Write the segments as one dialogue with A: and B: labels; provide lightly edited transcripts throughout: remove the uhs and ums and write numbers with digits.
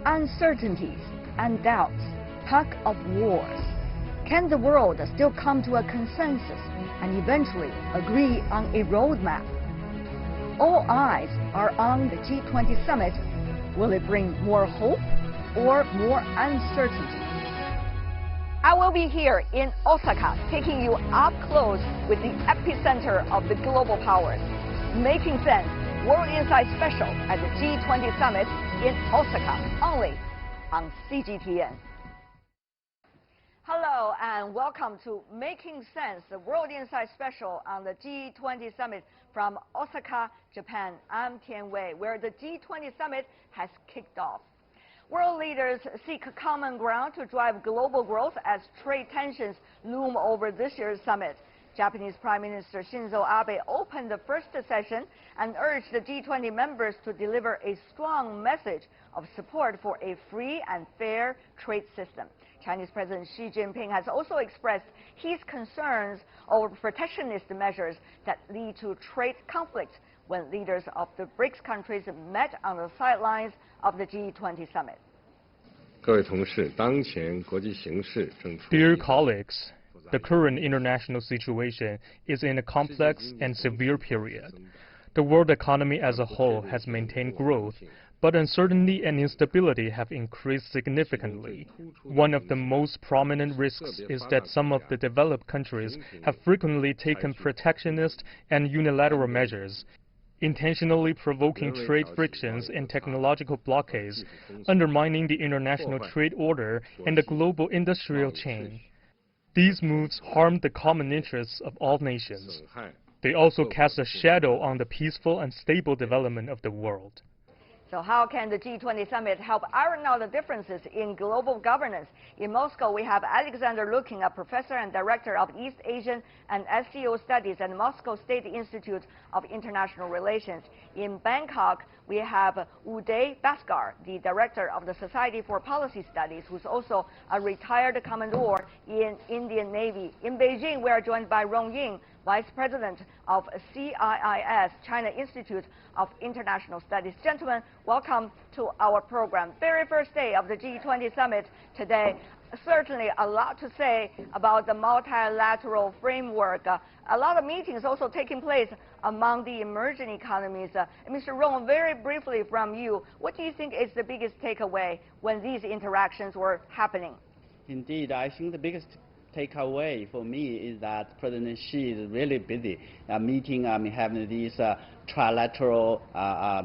A: Uncertainties and doubts, tug of wars. Can the world still come to a consensus and eventually agree on a roadmap? All eyes are on the G20 summit. Will it bring more hope or more uncertainty? I will be here in Osaka, taking you up close with the epicenter of the global powers. Making Sense, World Insight Special at the G20 Summit in Osaka, only on CGTN. Hello and welcome to Making Sense, the World Insight Special on the G20 Summit from Osaka, Japan. I'm Tian Wei, where the G20 Summit has kicked off. World leaders seek common ground to drive global growth as trade tensions loom over this year's summit. Japanese Prime Minister Shinzo Abe opened the first session and urged the G20 members to deliver a strong message of support for a free and fair trade system. Chinese President Xi Jinping has also expressed his concerns over protectionist measures that lead to trade conflicts when leaders of the BRICS countries met on the sidelines of the G20 summit.
B: Dear colleagues, the current international situation is in a complex and severe period. The world economy as a whole has maintained growth, but uncertainty and instability have increased significantly. One of the most prominent risks is that some of the developed countries have frequently taken protectionist and unilateral measures, intentionally provoking trade frictions and technological blockades, undermining the international trade order and the global industrial chain. These moves harm the common interests of all nations. They also cast a shadow on the peaceful and stable development of the world.
A: So how can the G20 summit help iron out the differences in global governance? In Moscow, we have Alexander Lukin, a professor and director of East Asian and SCO Studies at Moscow State Institute of International Relations. In Bangkok, we have Uday Bhaskar, the director of the Society for Policy Studies, who's also a retired commodore in Indian Navy. In Beijing, we are joined by Rong Ying, Vice President of CIIS, China Institute of International Studies. Gentlemen, welcome to our program. Very first day of the G20 summit today. Certainly a lot to say about the multilateral framework. A lot of meetings also taking place among the emerging economies. Mr. Rong, very briefly from you, what do you think is the biggest takeaway when these interactions were happening?
C: Indeed, I think the biggest takeaway for me is that President Xi is really busy having these trilateral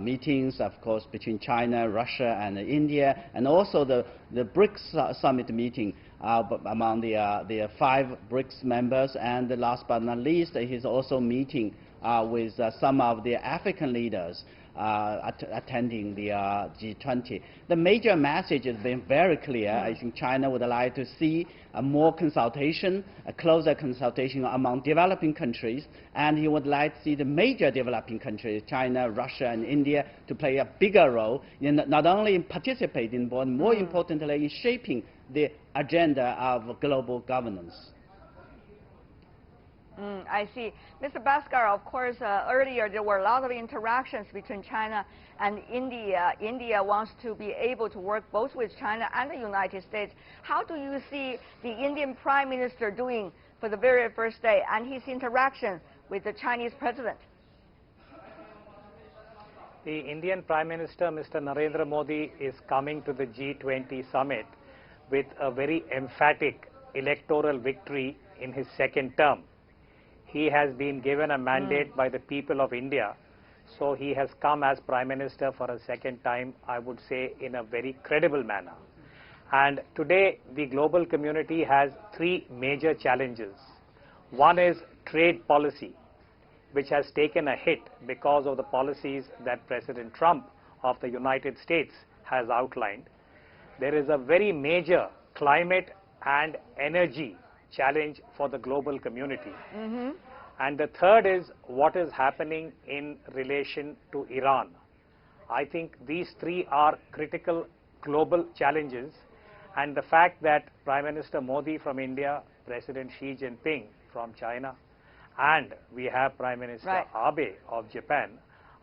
C: meetings, of course, between China, Russia, and India, and also the BRICS summit meeting among the 5 BRICS members. And last but not least, he's also meeting with some of the African leaders attending the G20. The major message has been very clear. I think China would like to see more consultation, a closer consultation among developing countries, and he would like to see the major developing countries, China, Russia, and India, to play a bigger role in not only in participating, but more importantly in shaping the agenda of global governance.
A: I see. Mr. Bhaskar, of course, earlier there were a lot of interactions between China and India. India wants to be able to work both with China and the United States. How do you see the Indian Prime Minister doing for the very first day and his interaction with the Chinese President?
D: The Indian Prime Minister, Mr. Narendra Modi, is coming to the G20 summit with a very emphatic electoral victory in his second term. He has been given a mandate by the people of India, so he has come as Prime Minister for a second time, I would say, in a very credible manner. And today, the global community has 3 major challenges. One is trade policy, which has taken a hit because of the policies that President Trump of the United States has outlined. There is a very major climate and energy challenge for the global community. And the third is what is happening in relation to Iran. I think these 3 are critical global challenges, and the fact that Prime Minister Modi from India, President Xi Jinping from China, and we have Prime Minister Abe of Japan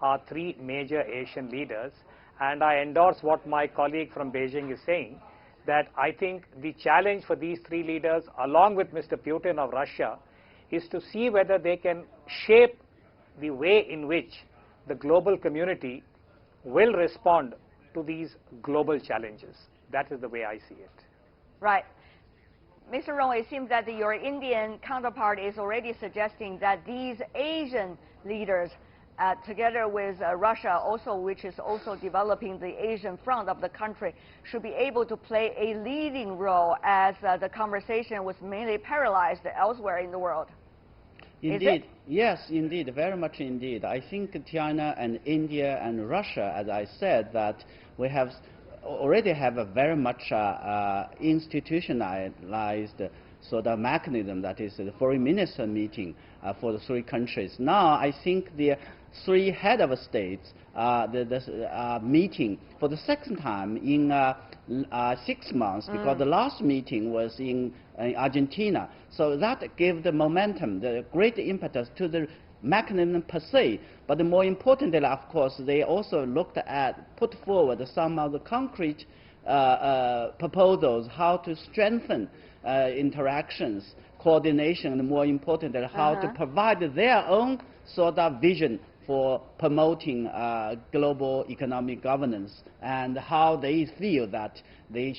D: are 3 major Asian leaders, And I endorse what my colleague from Beijing is saying, that I think the challenge for these three leaders, along with Mr. Putin of Russia, is to see whether they can shape the way in which the global community will respond to these global challenges. That is the way I see it.
A: Right. Mr. Rong, it seems that your Indian counterpart is already suggesting that these Asian leaders, together with Russia, also, which is also developing the Asian front of the country, should be able to play a leading role as the conversation was mainly paralyzed elsewhere in the world.
C: Indeed. Yes, indeed, very much indeed. I think China and India and Russia, as I said, that we have already have a very much institutionalized sort of mechanism, that is the foreign minister meeting for the three countries. Now, I think the three head of states meeting for the second time in 6 months, because the last meeting was in Argentina. So that gave the momentum, the great impetus to the mechanism per se. But more importantly, of course, they also put forward some of the concrete proposals, how to strengthen interactions, coordination, and more importantly, how to provide their own sort of vision for promoting global economic governance, and how they feel that they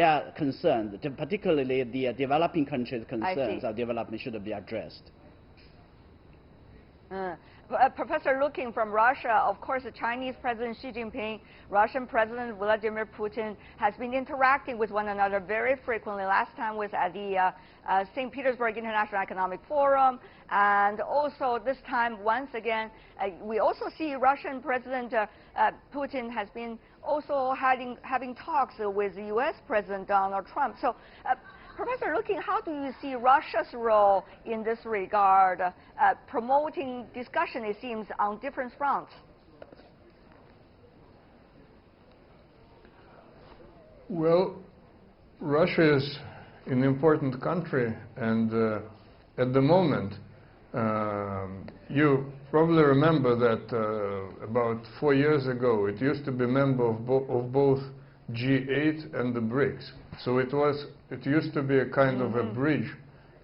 C: are concerned, particularly the developing countries' concerns of development should be addressed.
A: Professor, looking from Russia, of course, the Chinese President Xi Jinping, Russian President Vladimir Putin has been interacting with one another very frequently. Last time was at the St. Petersburg International Economic Forum, and also this time, once again, we also see Russian President Putin has been also having talks with the U.S. President Donald Trump. So, Professor, how do you see Russia's role in this regard, promoting discussion, it seems, on different fronts?
E: Well, Russia is an important country, and at the moment, you probably remember that about 4 years ago, it used to be a member of both G8 and the BRICS. So it used to be a kind of a bridge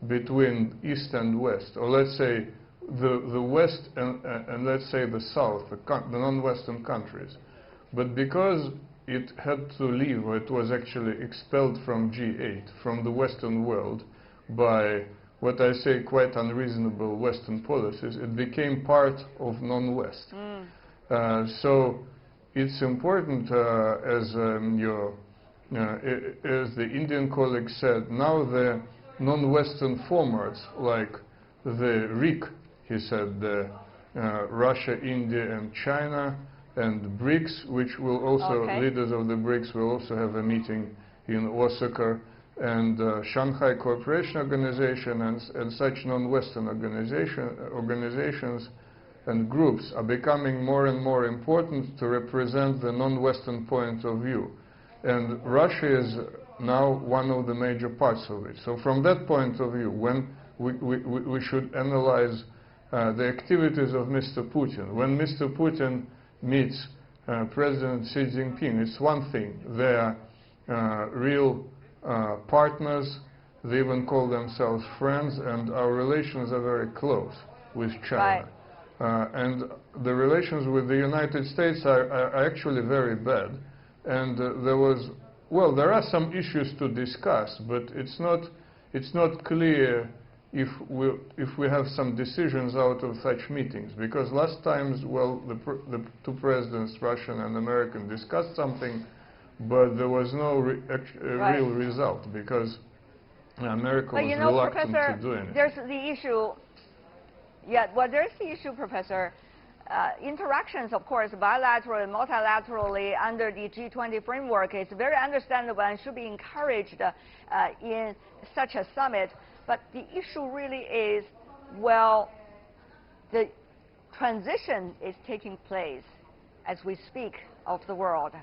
E: between East and West, or let's say the West and let's say the South, the non-Western countries. But because it had to leave, or it was actually expelled from G8, from the Western world, by what I say quite unreasonable Western policies, it became part of non-West. So it's important, as the Indian colleague said, now the non-Western formats, like the RIC, he said, Russia, India, and China, and BRICS, which will also, leaders of the BRICS will also have a meeting in Osaka, and Shanghai Cooperation Organization, and such non-Western organizations and groups are becoming more and more important to represent the non-Western point of view. And Russia is now one of the major parts of it. So from that point of view, when we should analyze the activities of Mr. Putin. When Mr. Putin meets President Xi Jinping, it's one thing. They are real partners. They even call themselves friends, and our relations are very close with China. And the relations with the United States are actually very bad. And there are some issues to discuss, but it's not clear if we have some decisions out of such meetings. Because last times, the two presidents, Russian and American, discussed something, but there was no real result, because America was reluctant to do anything.
A: There's the issue. Yeah, well, there's the issue, Professor. Interactions, of course, bilaterally and multilaterally under the G20 framework is very understandable and should be encouraged in such a summit. But the issue really is, well, the transition is taking place as we speak of the world.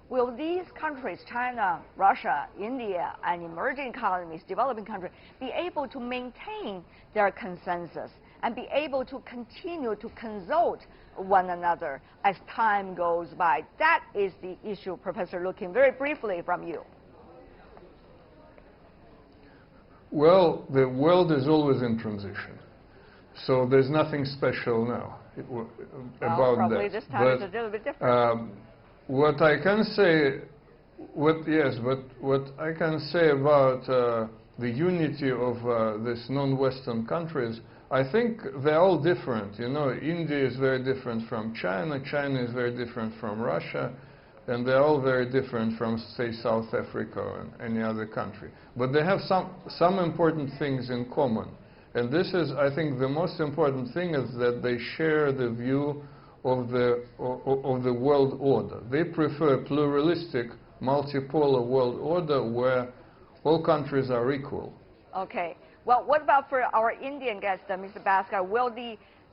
A: Will these countries, China, Russia, India, and emerging economies, developing countries, be able to maintain their consensus and be able to continue to consult one another as time goes by? That is the issue, Professor Lukin, very briefly from you.
E: Well, the world is always in transition, so there's nothing special now about
A: probably
E: that.
A: This time it's a little bit different.
E: What I can say, what I can say about the unity of these non-Western countries, I think they're all different. You know, India is very different from China. China is very different from Russia. And they're all very different from, say, South Africa or any other country. But they have some important things in common. And this is, I think, the most important thing is that they share the view of the world order. They prefer a pluralistic, multipolar world order where all countries are equal.
A: Okay. Well, what about for our Indian guest, Mr. Bhaskar? Will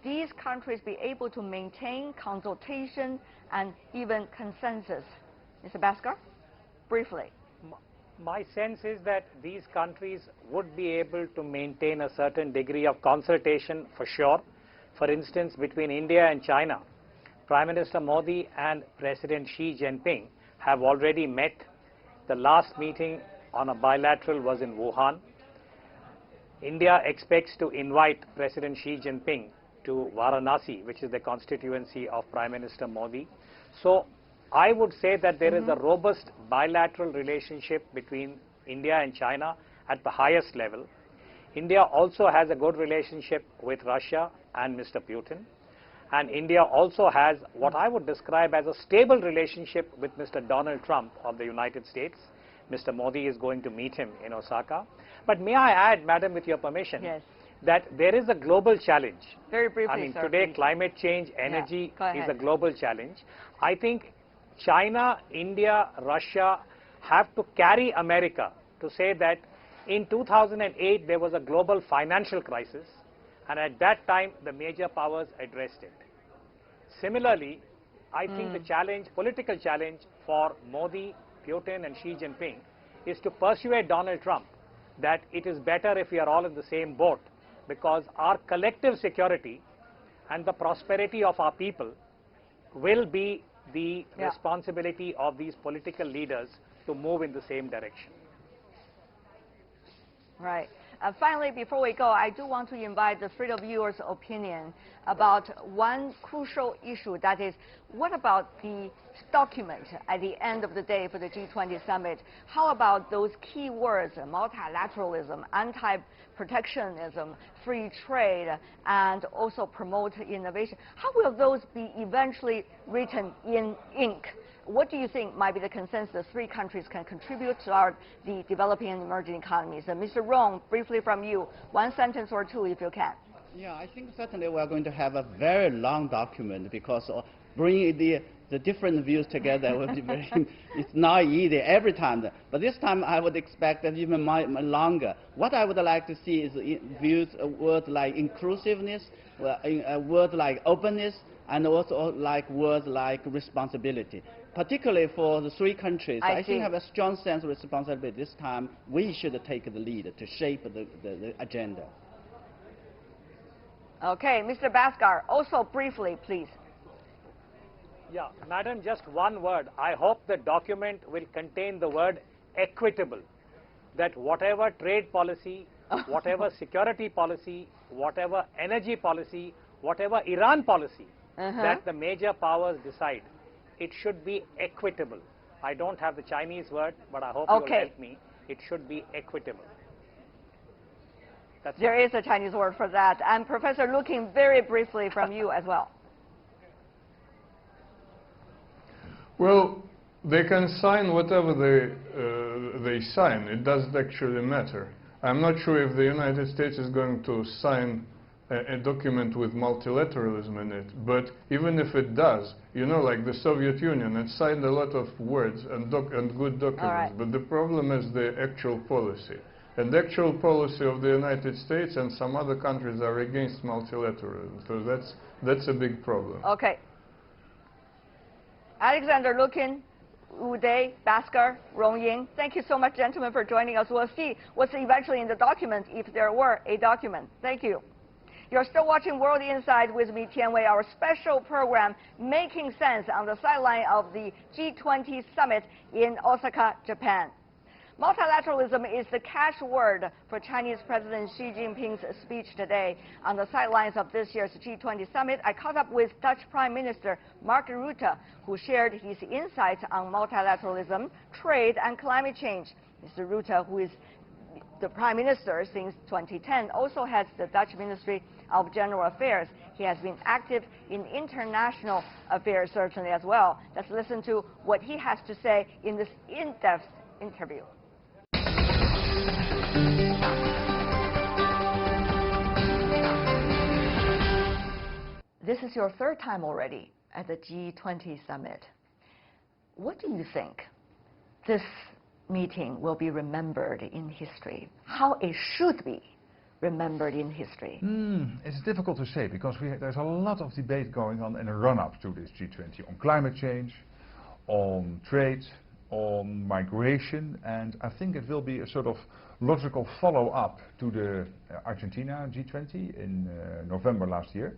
A: these countries be able to maintain consultation and even consensus? Mr. Bhaskar, briefly.
D: My sense is that these countries would be able to maintain a certain degree of consultation for sure. For instance, between India and China, Prime Minister Modi and President Xi Jinping have already met. The last meeting on a bilateral was in Wuhan. India expects to invite President Xi Jinping to Varanasi, which is the constituency of Prime Minister Modi. So I would say that there is a robust bilateral relationship between India and China at the highest level. India also has a good relationship with Russia and Mr. Putin. And India also has what I would describe as a stable relationship with Mr. Donald Trump of the United States. Mr. Modi is going to meet him in Osaka. But may I add, Madam, with your permission,
A: yes,
D: that there is a global challenge.
A: Very briefly,
D: I mean,
A: sir,
D: today
A: please.
D: Climate change, energy is a
A: ahead.
D: global challenge. I think China, India, Russia have to carry America to say that in 2008 there was a global financial crisis, and at that time the major powers addressed it. Similarly, I think the challenge, political challenge for Modi, Putin and Xi Jinping is to persuade Donald Trump that it is better if we are all in the same boat, because our collective security and the prosperity of our people will be the responsibility of these political leaders to move in the same direction.
A: Right. Finally, before we go, I do want to invite the three of yours opinion about one crucial issue, that is, what about the document at the end of the day for the G20 summit? How about those key words, multilateralism, anti-protectionism, free trade, and also promote innovation? How will those be eventually written in ink? What do you think might be the consensus three countries can contribute to the developing and emerging economies? Mr. Rong, briefly from you, one sentence or two if you can.
C: Yeah, I think certainly we are going to have a very long document, because bringing the different views together will be very, it's not easy every time. But this time I would expect that even longer. What I would like to see is views, words like inclusiveness, words like openness, and also like words like responsibility. Particularly for the three countries, I think have a strong sense of responsibility. This time we should take the lead to shape the agenda.
A: Okay, Mr. Bhaskar, also briefly, please.
D: Yeah, Madam, just one word. I hope the document will contain the word equitable, that whatever trade policy, whatever security policy, whatever energy policy, whatever Iran policy that the major powers decide, it should be equitable. I don't have the Chinese word, but I hope you will help me. It should be equitable.
A: There is a Chinese word for that. And Professor Lukin, very briefly from you as well.
E: Well, they can sign whatever they sign. It doesn't actually matter. I'm not sure if the United States is going to sign a document with multilateralism in it, but even if it does, you know, like the Soviet Union, it signed a lot of words and good documents, but the problem is the actual policy. And the actual policy of the United States and some other countries are against multilateralism, so that's a big problem.
A: Okay. Alexander Lukin, Uday, Bhaskar, Rong Ying, thank you so much, gentlemen, for joining us. We'll see what's eventually in the document, if there were a document. Thank you. You're still watching World Insight with me, Tian Wei, our special program, Making Sense on the sideline of the G20 summit in Osaka, Japan. Multilateralism is the catchword for Chinese President Xi Jinping's speech today. On the sidelines of this year's G20 summit, I caught up with Dutch Prime Minister Mark Rutte, who shared his insights on multilateralism, trade, and climate change. Mr. Rutte, who is the Prime Minister since 2010, also heads the Dutch Ministry of General Affairs. He has been active in international affairs certainly as well. Let's listen to what he has to say in this in-depth interview. This is your third time already at the G20 summit. What do you think this meeting will be remembered in history? How it should be remembered in history?
F: It's difficult to say because there's a lot of debate going on in a run-up to this G20 on climate change, on trade, on migration, and I think it will be a sort of logical follow-up to the Argentina G20 in November last year.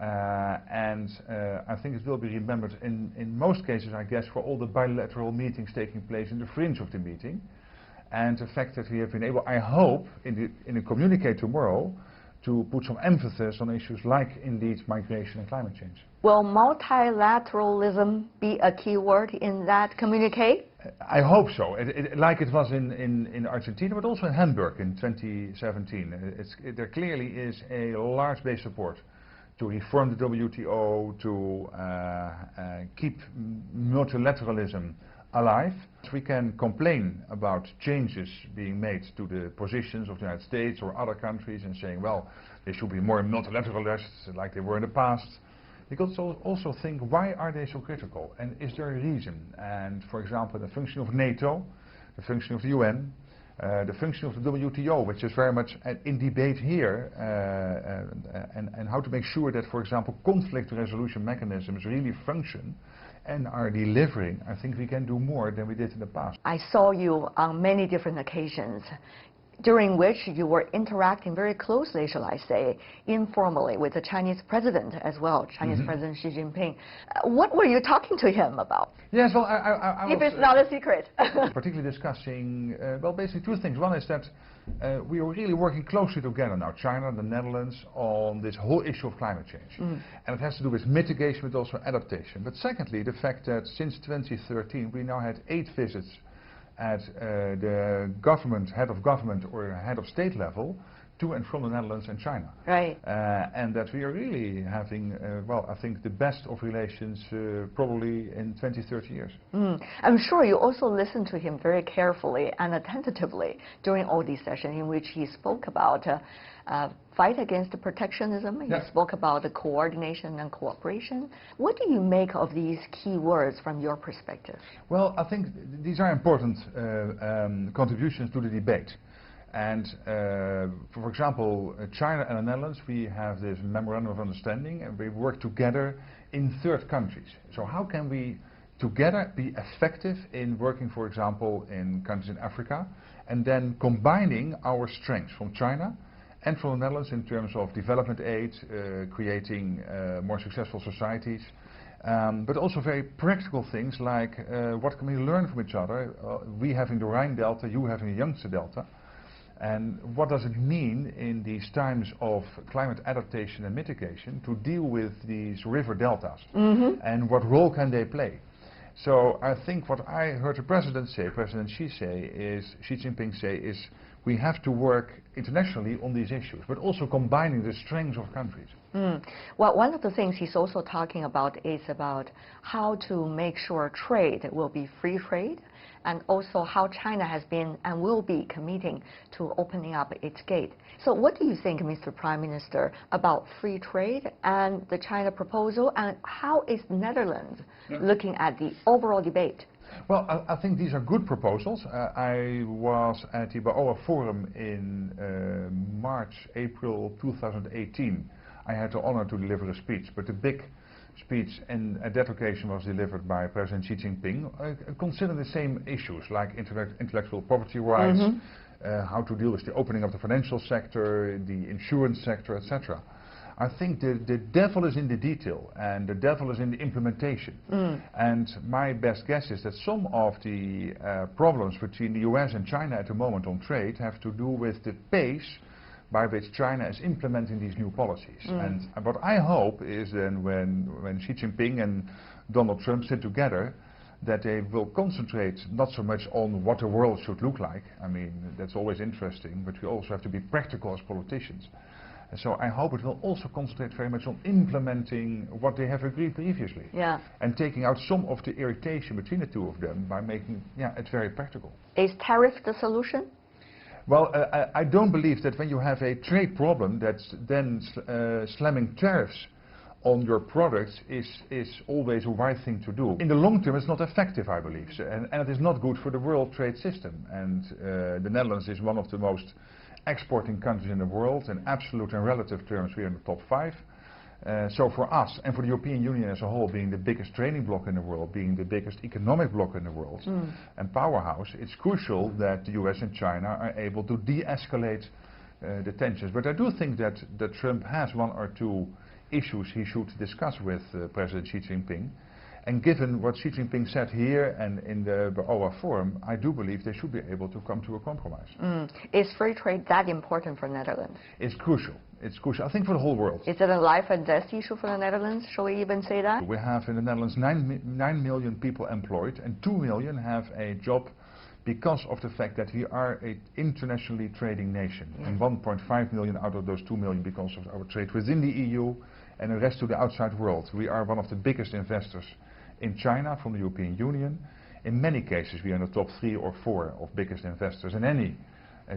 F: I think it will be remembered in most cases, I guess, for all the bilateral meetings taking place in the fringe of the meeting, and the fact that we have been able, I hope, in a communique tomorrow, to put some emphasis on issues like, indeed, migration and climate change.
A: Will multilateralism be a key word in that communique?
F: I hope so, like it was in Argentina, but also in Hamburg in 2017. There clearly is a large base support to reform the WTO, to keep multilateralism alive. We can complain about changes being made to the positions of the United States or other countries and saying, well, they should be more multilateralists like they were in the past. We could also think, why are they so critical? And is there a reason? And for example, the function of NATO, the function of the UN, the function of the WTO, which is very much in debate here, and how to make sure that, for example, conflict resolution mechanisms really function and are delivering. I think we can do more than we did in the past.
A: I saw you on many different occasions during which you were interacting very closely, shall I say, informally with the Chinese president as well, Chinese President Xi Jinping. What were you talking to him about?
F: Yes, well, I
A: if it's not a secret.
F: Particularly discussing, well, basically two things. One is that we are really working closely together now, China and the Netherlands, on this whole issue of climate change. And it has to do with mitigation, but also adaptation. But secondly, the fact that since 2013, we now had 8 visits at the government, head of government or head of state level to and from the Netherlands and China.
A: Right.
F: And that we are really having, well, I think the best of relations probably in 20, 30 years.
A: I'm sure you also listened to him very carefully and attentively during all these sessions in which he spoke about fight against protectionism. He spoke about the coordination and cooperation. What do you make of these key words from your perspective?
F: Well, I think these are important contributions to the debate. And for example, China and the Netherlands, we have this memorandum of understanding and we work together in third countries. So how can we together be effective in working, for example, in countries in Africa, and then combining our strengths from China and from the Netherlands in terms of development aid, creating more successful societies, but also very practical things like what can we learn from each other, we having the Rhine Delta, you having the Yangtze Delta, and what does it mean in these times of climate adaptation and mitigation to deal with these river deltas, and what role can they play? So I think what I heard the President say, President Xi Jinping say, is we have to work internationally on these issues, but also combining the strengths of countries.
A: Well, one of the things he's also talking about is about how to make sure trade will be free trade, and also how China has been and will be committing to opening up its gate. So what do you think, Mr. Prime Minister, about free trade and the China proposal, and how is Netherlands looking at the overall debate?
F: Well, I think these are good proposals. I was at the BAOA Forum in March, April 2018. I had the honor to deliver a speech, but the big speech at that occasion was delivered by President Xi Jinping, considering the same issues like intellectual property rights, how to deal with the opening of the financial sector, the insurance sector, etc. I think the devil is in the detail, and the devil is in the implementation. And my best guess is that some of the problems between the US and China at the moment on trade have to do with the pace by which China is implementing these new policies. And what I hope is then when Xi Jinping and Donald Trump sit together, that they will concentrate not so much on what the world should look like. I mean, that's always interesting, but we also have to be practical as politicians. So I hope it will also concentrate very much on implementing what they have agreed previously. And taking out some of the irritation between the two of them by making it very practical.
A: Is tariff the solution?
F: Well, I don't believe that when you have a trade problem, that's then slamming tariffs on your products is always a right thing to do. In the long term, it's not effective, I believe, and it is not good for the world trade system. And the Netherlands is one of the most exporting countries in the world. In absolute and relative terms, we are in the top 5. So for us and for the European Union as a whole, being the biggest trading bloc in the world, being the biggest economic bloc in the world, and powerhouse, it's crucial that the US and China are able to de-escalate the tensions. But I do think that Trump has one or two issues he should discuss with President Xi Jinping. And given what Xi Jinping said here and in the OA Forum, I do believe they should be able to come to a compromise.
A: Is free trade that important for Netherlands?
F: It's crucial. It's crucial, I think, for the whole world.
A: Is it a life and death issue for the Netherlands? Shall we even say that?
F: We have in the Netherlands 9 million people employed, and 2 million have a job because of the fact that we are an internationally trading nation. And 1.5 million out of those 2 million because of our trade within the EU and the rest to the outside world. We are one of the biggest investors in China from the European Union. In many cases we are in the top 3 or 4 of biggest investors in any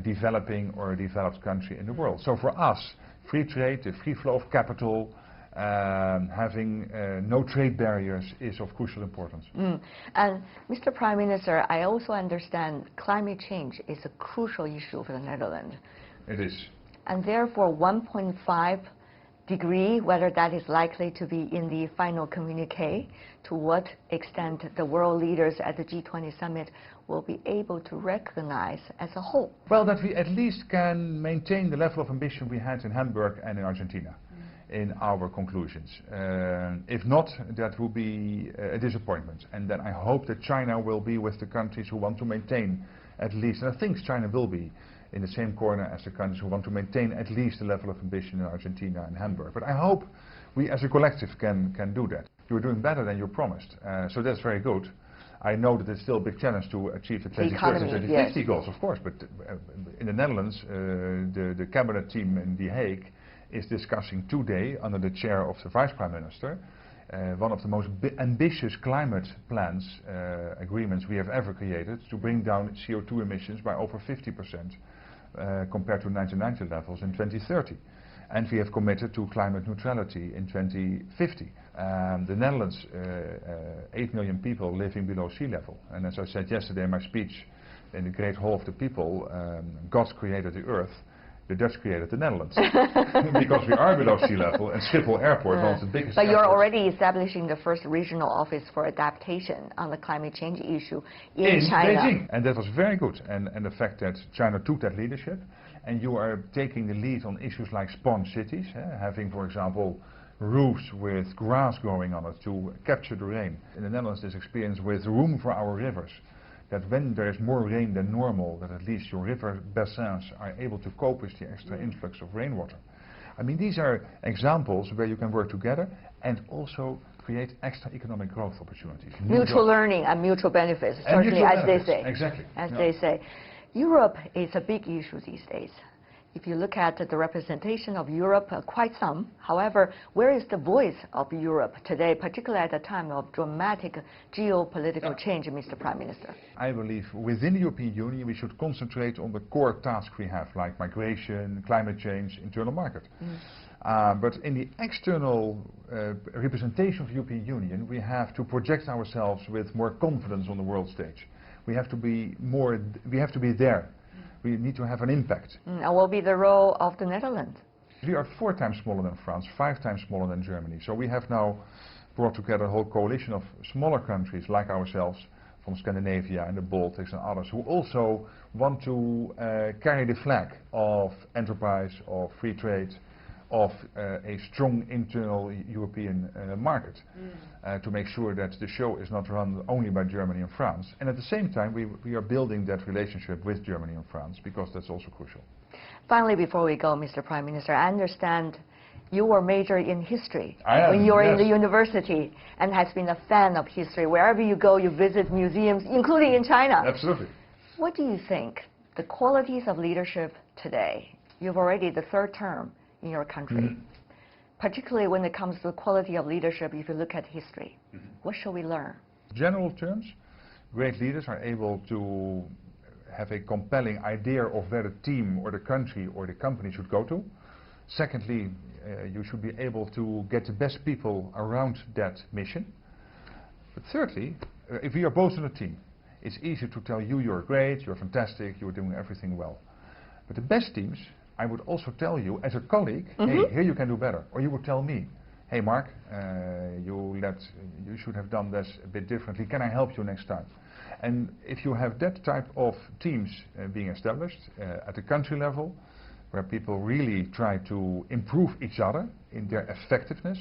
F: developing or developed country in the world. So for us, free trade, the free flow of capital, having no trade barriers is of crucial importance.
A: And Mr. Prime Minister, I also understand climate change is a crucial issue for the Netherlands.
F: It is.
A: And therefore 1.5 degree, whether that is likely to be in the final communique, to what extent the world leaders at the G20 summit will be able to recognize as a whole?
F: Well, that we at least can maintain the level of ambition we had in Hamburg and in Argentina in our conclusions. If not, that will be a disappointment. And then I hope that China will be with the countries who want to maintain at least, and I think China will be in the same corner as the countries who want to maintain at least the level of ambition in Argentina and Hamburg. But I hope we as a collective can do that. You're doing better than you promised, so that's very good. I know that it's still a big challenge to achieve the 2030 and 2050 goals, of course, but in the Netherlands, the cabinet team in The Hague is discussing today, under the chair of the Vice Prime Minister, one of the most ambitious climate plans, agreements we have ever created, to bring down CO2 emissions by over 50% compared to 1990 levels in 2030. And we have committed to climate neutrality in 2050. The Netherlands, 8 million people living below sea level. And as I said yesterday in my speech in the Great Hall of the People, God created the earth, the Dutch created the Netherlands. Because we are below sea level, and Schiphol Airport, one of the biggest
A: But you're
F: airports.
A: already establishing the first regional office for adaptation on the climate change issue in China.
F: Beijing. And that was very good. And the fact that China took that leadership, and you are taking the lead on issues like sponge cities, having, for example, roofs with grass growing on it to capture the rain. In the Netherlands, this experience with room for our rivers, that when there is more rain than normal, that at least your river bassins are able to cope with the extra influx of rainwater. I mean, these are examples where you can work together and also create extra economic growth opportunities.
A: Mutual learning and mutual benefits, certainly, as they say.
F: Exactly.
A: As they say. Europe is a big issue these days. If you look at the representation of Europe, quite some. However, where is the voice of Europe today, particularly at a time of dramatic geopolitical change, Mr. Prime Minister?
F: I believe within the European Union we should concentrate on the core tasks we have, like migration, climate change, internal market. But in the external representation of the European Union, we have to project ourselves with more confidence on the world stage. We have to be there. We need to have an impact.
A: And what will be the role of the Netherlands?
F: We are 4 times smaller than France, 5 times smaller than Germany. So we have now brought together a whole coalition of smaller countries like ourselves, from Scandinavia and the Baltics and others who also want to carry the flag of enterprise, of free trade, of a strong internal European market to make sure that the show is not run only by Germany and France. And at the same time, we are building that relationship with Germany and France because that's also crucial.
A: Finally, before we go, Mr. Prime Minister, I understand you were majored in history when you were in the university and has been a fan of history. Wherever you go, you visit museums, including in China.
F: Absolutely.
A: What do you think the qualities of leadership today? You've already the third term in your country, particularly when it comes to the quality of leadership. If you look at history, what should we learn?
F: General terms, great leaders are able to have a compelling idea of where the team or the country or the company should go to. Secondly, you should be able to get the best people around that mission. But thirdly, if we are both in a team, it's easy to tell you you're great, you're fantastic, you're doing everything well. But the best teams, I would also tell you as a colleague, hey, here you can do better. Or you would tell me, hey Mark, you should have done this a bit differently. Can I help you next time? And if you have that type of teams being established at the country level, where people really try to improve each other in their effectiveness,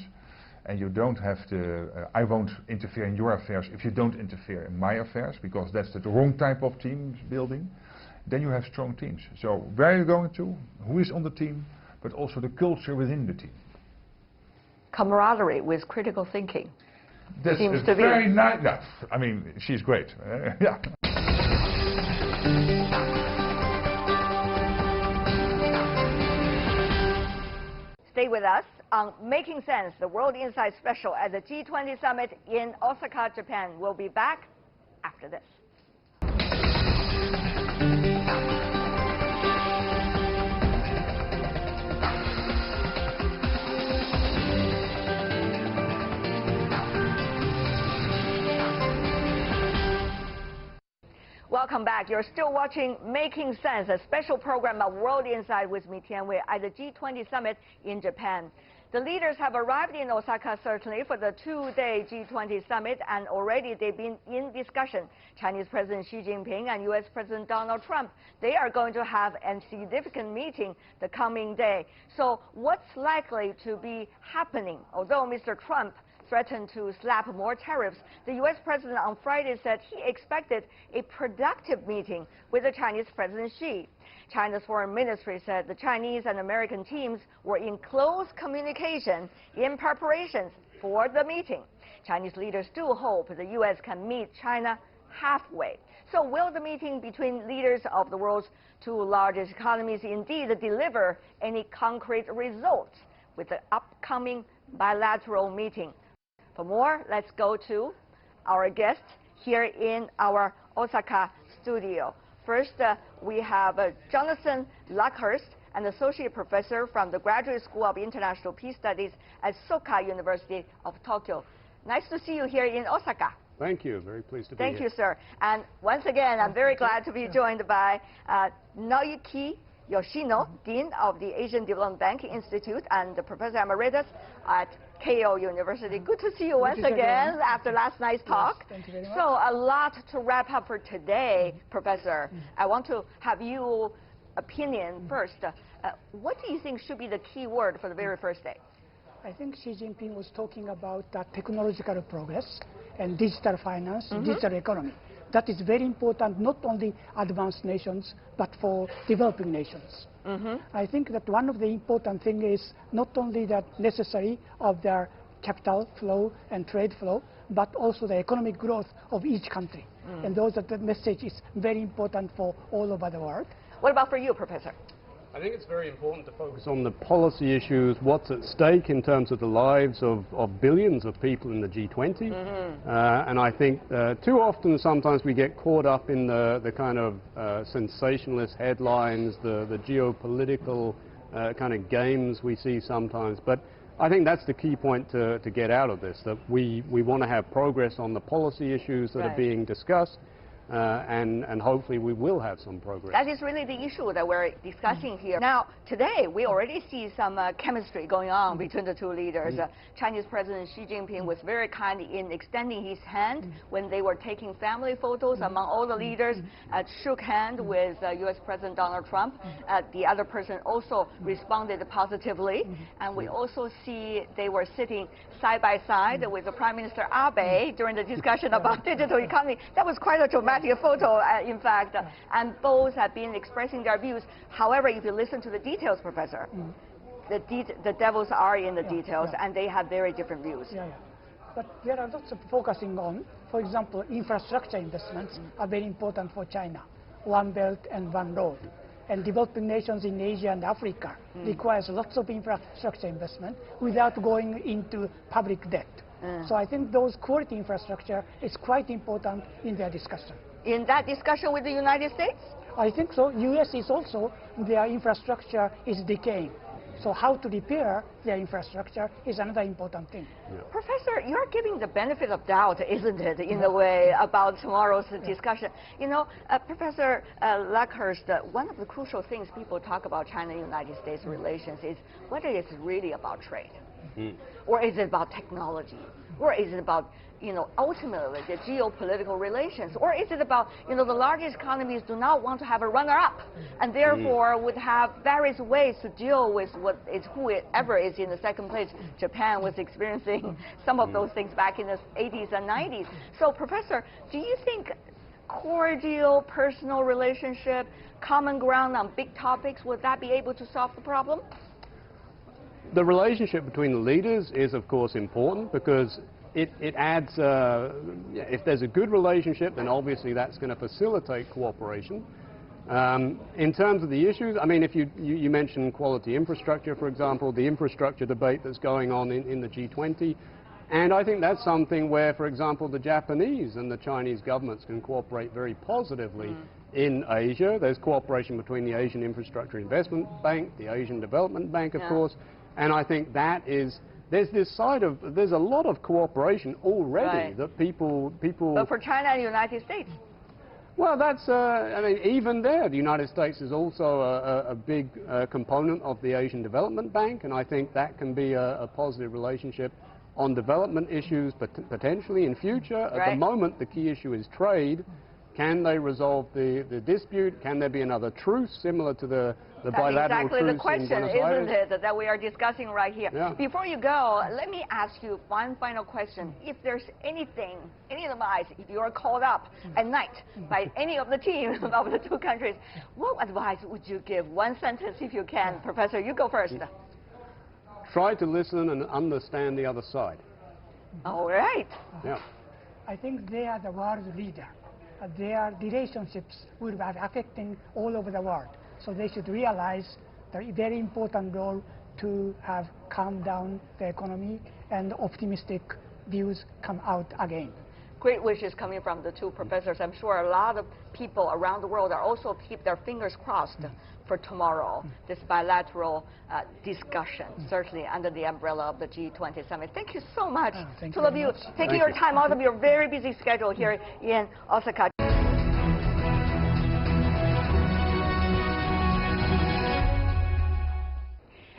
F: and you don't have to, I won't interfere in your affairs if you don't interfere in my affairs, because that's the wrong type of team building, then you have strong teams. So where are you going to, who is on the team, but also the culture within the team.
A: Camaraderie with critical thinking.
F: That's
A: seems to be
F: very nice. Yeah, I mean, she's great. Yeah.
A: Stay with us on Making Sense, the World Insight Special at the G20 Summit in Osaka, Japan. We'll be back after this. Welcome back. You're still watching Making Sense, a special program of World Insight with me, Tian Wei, at the G20 Summit in Japan. The leaders have arrived in Osaka, certainly, for the two-day G20 Summit, and already they've been in discussion. Chinese President Xi Jinping and U.S. President Donald Trump, they are going to have a significant meeting the coming day. So what's likely to be happening? Although Mr. Trump threatened to slap more tariffs, the U.S. president on Friday said he expected a productive meeting with the Chinese President Xi. China's foreign ministry said the Chinese and American teams were in close communication in preparations for the meeting. Chinese leaders do hope the U.S. can meet China halfway. So will the meeting between leaders of the world's two largest economies indeed deliver any concrete results with the upcoming bilateral meeting? For more, let's go to our guests here in our Osaka studio. First, we have Jonathan Luckhurst, an associate professor from the Graduate School of International Peace Studies at Soka University of Tokyo. Nice to see you here in Osaka.
G: Thank you. Very pleased to be here.
A: Thank you, sir. And once again, I'm very glad to be joined by Naoki Yoshino, Dean of the Asian Development Bank Institute and the Professor Emeritus at Keio University. Good to see you once again after last night's talk.
H: Yes, thank you very much.
A: So a lot to wrap up for today, Professor. I want to have your opinion first. What do you think should be the key word for the very first day?
H: I think Xi Jinping was talking about technological progress and digital finance, digital economy. That is very important, not only advanced nations, but for developing nations. I think that one of the important things is not only that necessary of their capital flow and trade flow, but also the economic growth of each country. And those are the message is very important for all over the world.
A: What about for you, Professor?
G: I think it's very important to focus on the policy issues, what's at stake in terms of the lives of billions of people in the G20. And I think too often sometimes we get caught up in the kind of sensationalist headlines, the geopolitical kind of games we see sometimes. But I think that's the key point to get out of this, that we want to have progress on the policy issues that are being discussed. and hopefully we will have some progress.
A: That is really the issue that we're discussing here. Now, today, we already see some chemistry going on between the two leaders. Chinese President Xi Jinping was very kind in extending his hand when they were taking family photos among all the leaders, shook hand with U.S. President Donald Trump. The other person also responded positively. And we also see they were sitting side by side with the Prime Minister Abe during the discussion about digital economy. That was quite a dramatic photo, in fact, and both have been expressing their views. However, if you listen to the details, Professor, the devils are in the details, and they have very different views.
H: But there are lots of focusing on, for example, infrastructure investments are very important for China. One Belt and One Road. And developing nations in Asia and Africa requires lots of infrastructure investment without going into public debt. So I think those quality infrastructure is quite important in their discussion.
A: In that discussion with the United States?
H: I think so. U.S. is also, their infrastructure is decaying. So how to repair their infrastructure is another important thing.
A: Professor, you're giving the benefit of doubt, isn't it, in a way, about tomorrow's discussion. You know, Professor Luckhurst, one of the crucial things people talk about China-United States relations is whether it's really about trade, or is it about technology, or is it about, you know, ultimately the geopolitical relations, or is it about, you know, the largest economies do not want to have a runner-up, and therefore would have various ways to deal with whoever is in the second place. Japan was experiencing some of those things back in the 80s and 90s. So, Professor, do you think cordial personal relationship, common ground on big topics, would that be able to solve the problem?
G: The relationship between the leaders is, of course, important because it adds, if there's a good relationship, then obviously that's going to facilitate cooperation. In terms of the issues, I mean, if you mentioned quality infrastructure, for example, the infrastructure debate that's going on in the G20, and I think that's something where, for example, the Japanese and the Chinese governments can cooperate very positively in Asia. There's cooperation between the Asian Infrastructure Investment Bank, the Asian Development Bank, of course, and I think that is, there's a lot of cooperation already that people...
A: But for China and the United States?
G: Well, that's, I mean, even there, the United States is also a big component of the Asian Development Bank, and I think that can be a positive relationship on development issues, but potentially in future. At the moment, the key issue is trade. Can they resolve the dispute? Can there be another truce similar to the bilateral truce in Buenos Aires?
A: That's exactly the question, isn't it, that we are discussing right here.
G: Yeah.
A: Before you go, let me ask you one final question. If there's anything, any advice, if you are called up at night by any of the team of the two countries, what advice would you give? One sentence if you can. Professor, you go first.
G: Try to listen and understand the other side.
A: All right.
G: Yeah.
H: I think they are the world leader. Their relationships will be affecting all over the world. So they should realize the very important role to have calmed down the economy and optimistic views come out again.
A: Great wishes coming from the two professors. I'm sure a lot of people around the world are also keep their fingers crossed for tomorrow, this bilateral discussion, certainly under the umbrella of the G20 summit. Thank you so much, two of you, taking your time out of your very busy schedule here in Osaka.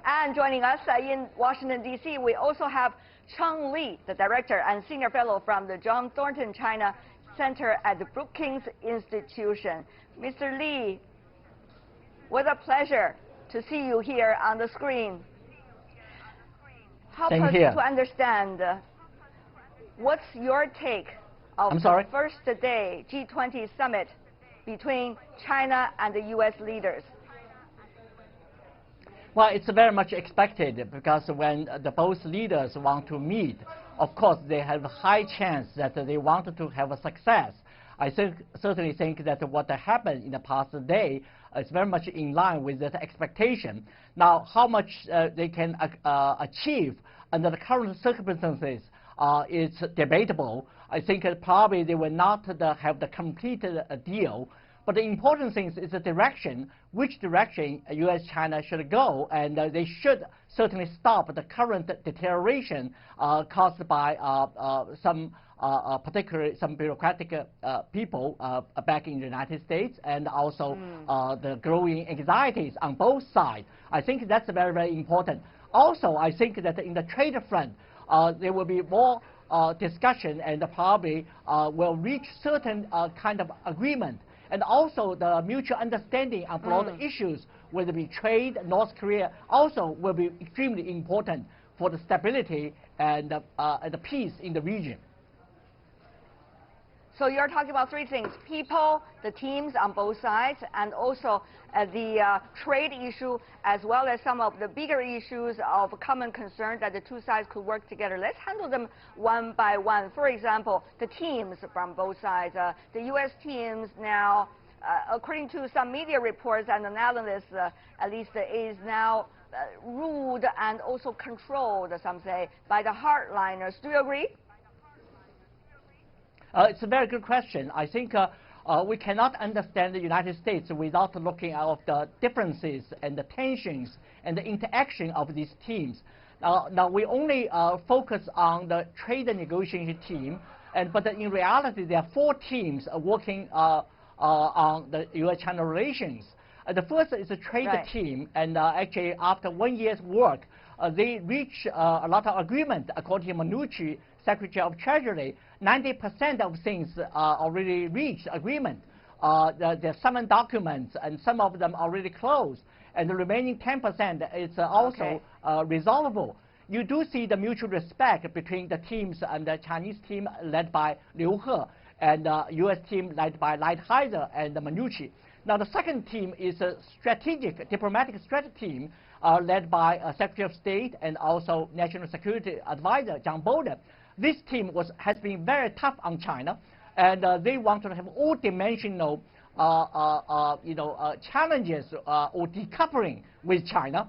A: And joining us in Washington, D.C., we also have Chun Li, the director and senior fellow from the John Thornton China Center at the Brookings Institution. Mr. Li, what a pleasure to see you here on the screen. Help us to understand what's your take of the first day G20 summit between China and the U.S. leaders?
I: Well, it's very much expected because when both leaders want to meet, of course, they have a high chance that they want to have a success. I certainly think that what happened in the past day is very much in line with that expectation. Now, how much they can achieve under the current circumstances is debatable. I think probably they will not have the completed deal But the important thing is the direction, which direction U.S.-China should go, and they should certainly stop the current deterioration caused by particularly some bureaucratic people back in the United States, and also the growing anxieties on both sides. I think that's very, very important. Also, I think that in the trade front, there will be more discussion, and probably will reach certain kind of agreement. And also the mutual understanding on broader issues, whether it be trade, North Korea, also will be extremely important for the stability and the peace in the region.
A: So you're talking about three things: people, the teams on both sides, and also the trade issue, as well as some of the bigger issues of common concern that the two sides could work together. Let's handle them one by one. For example, the teams from both sides. The U.S. teams now, according to some media reports and analysis, at least is now ruled and also controlled, some say, by the hardliners. Do you agree?
I: It's a very good question. I think we cannot understand the United States without looking at the differences and the tensions and the interaction of these teams. Now we only focus on the trade and negotiation team, but in reality there are four teams working on the U.S.-China relations. The first is a trade team, and actually after 1 year's work, they reach a lot of agreement. According to Mnuchin, Secretary of Treasury, 90% of things are already reached agreement. There are some documents, and some of them are already closed, and the remaining 10% is also resolvable. You do see the mutual respect between the teams, and the Chinese team led by Liu He, and the U.S. team led by Lighthizer and Mnuchin. Now the second team is a strategic, diplomatic strategy team led by Secretary of State and also National Security Advisor John Bolton. This team has been very tough on China, and they want to have all-dimensional challenges or decoupling with China.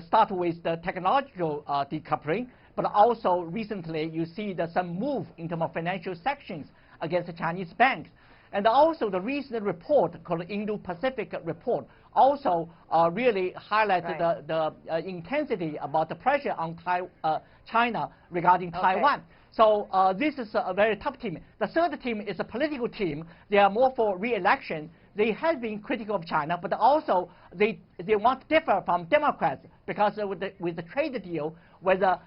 I: Start with the technological decoupling, but also recently you see some move in terms of financial sanctions against the Chinese banks. And also the recent report called the Indo-Pacific report also really highlighted the intensity about the pressure on China regarding Taiwan. So this is a very tough team. The third team is a political team. They are more for re-election. They have been critical of China, but also they want to differ from Democrats, because with the trade deal, whether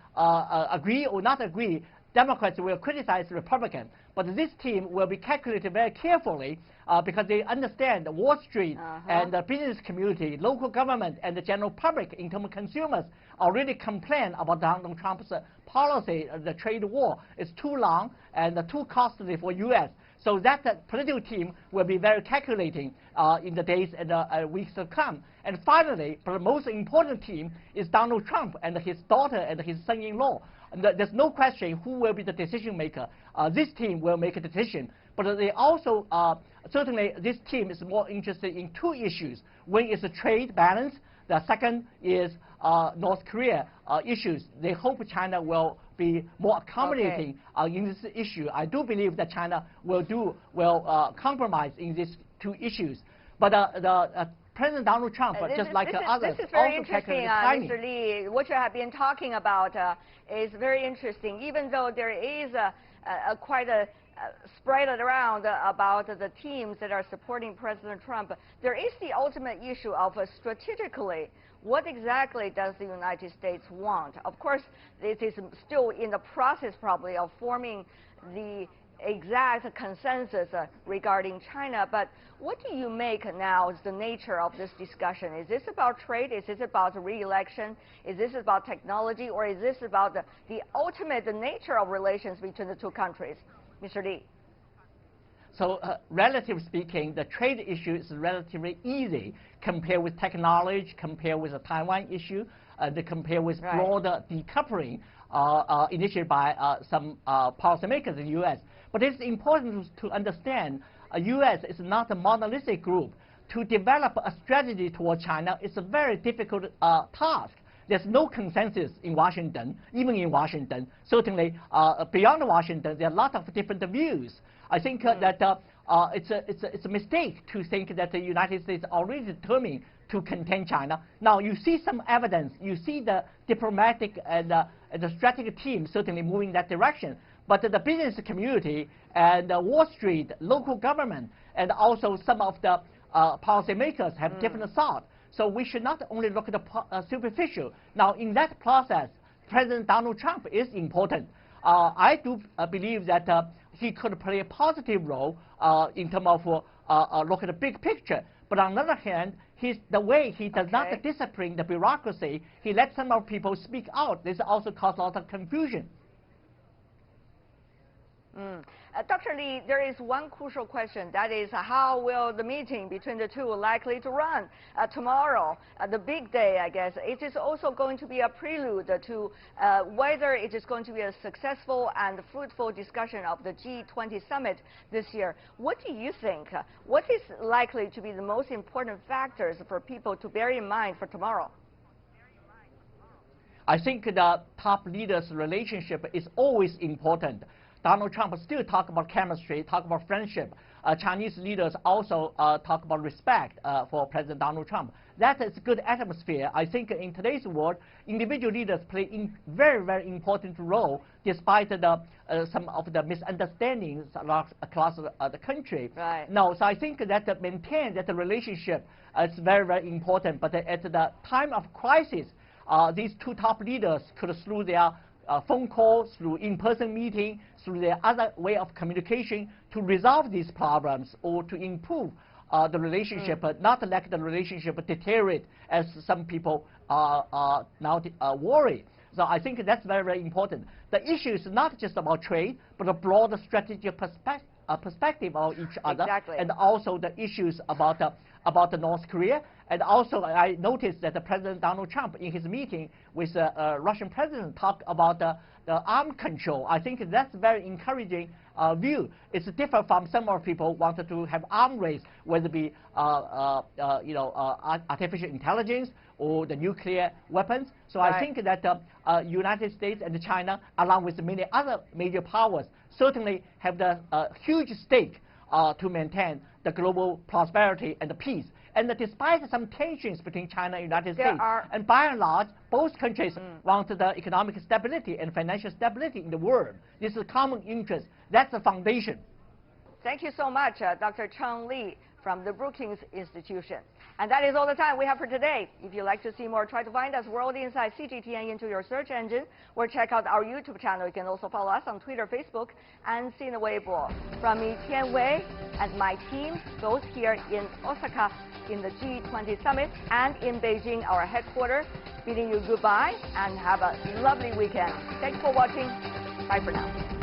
I: agree or not agree, Democrats will criticize the Republicans. But this team will be calculated very carefully because they understand Wall Street and the business community, local government, and the general public, in terms of consumers, already complain about Donald Trump's policy. The trade war is too long and too costly for U.S. So that political team will be very calculating in the days and weeks to come. And finally, the most important team is Donald Trump and his daughter and his son-in-law. There's no question who will be the decision maker. This team will make a decision, but they also certainly this team is more interested in two issues. One is the trade balance. The second is North Korea issues. They hope China will be more accommodating in this issue. I do believe that China will compromise in these two issues. But President Donald Trump, just like others,
A: this is very
I: also
A: interesting, Mr. Li. What you have been talking about is very interesting. Even though there is quite a spread around about the teams that are supporting President Trump, there is the ultimate issue of strategically, what exactly does the United States want? Of course, it is still in the process probably of forming the exact consensus regarding China, but what do you make now is the nature of this discussion? Is this about trade? Is this about re-election? Is this about technology? Or is this about the ultimate nature of relations between the two countries? Mr. Li.
I: So relatively speaking, the trade issue is relatively easy compared with technology, compared with the Taiwan issue, compared with broader decoupling initiated by some policymakers in the U.S. But it's important to understand U.S. is not a monolithic group. To develop a strategy toward China is a very difficult task. There's no consensus in Washington, even in Washington. Certainly, beyond Washington, there are a lot of different views. I think that it's a mistake to think that the United States are already determined to contain China. Now you see some evidence. You see the diplomatic and the strategic team certainly moving in that direction. But the business community and Wall Street, local government, and also some of the policymakers have different thoughts. So we should not only look at the superficial. Now in that process, President Donald Trump is important. I do believe that he could play a positive role in terms of look at the big picture. But on the other hand, the way he does not discipline the bureaucracy, he lets some of people speak out. This also causes a lot of confusion.
A: Dr. Li, there is one crucial question. That is, how will the meeting between the two likely to run tomorrow, the big day, I guess? It is also going to be a prelude to whether it is going to be a successful and fruitful discussion of the G20 summit this year. What do you think? What is likely to be the most important factors for people to bear in mind for tomorrow?
I: I think the top leaders' relationship is always important. Donald Trump still talk about chemistry, talk about friendship. Chinese leaders also talk about respect for President Donald Trump. That is a good atmosphere. I think in today's world, individual leaders play a very, very important role despite some of the misunderstandings across the country.
A: Right.
I: No, so I think that maintain that the relationship is very, very important. But at the time of crisis, these two top leaders could, through their phone calls, through in-person meeting, through their other way of communication, to resolve these problems or to improve the relationship, not let the relationship deteriorate as some people are now worried. So I think that's very, very important. The issue is not just about trade, but a broader strategic perspective of each other, and also the issues about the North Korea. And also, I noticed that the President Donald Trump, in his meeting with the Russian president, talked about the arm control. I think that's very encouraging view. It's different from some of people wanted to have arm race, whether it be artificial intelligence or the nuclear weapons. So I think that the United States and China, along with many other major powers, certainly have the huge stake to maintain the global prosperity and the peace. And despite some tensions between China and the United States, and by and large, both countries want the economic stability and financial stability in the world. This is a common interest. That's the foundation.
A: Thank you so much, Dr. Chun Li from the Brookings Institution. And that is all the time we have for today. If you'd like to see more, try to find us World Insight CGTN into your search engine, or check out our YouTube channel. You can also follow us on Twitter, Facebook, and Sina Weibo. From me, Tian Wei, and my team, both here in Osaka in the G20 Summit and in Beijing, our headquarters, bidding you goodbye and have a lovely weekend. Thanks for watching. Bye for now.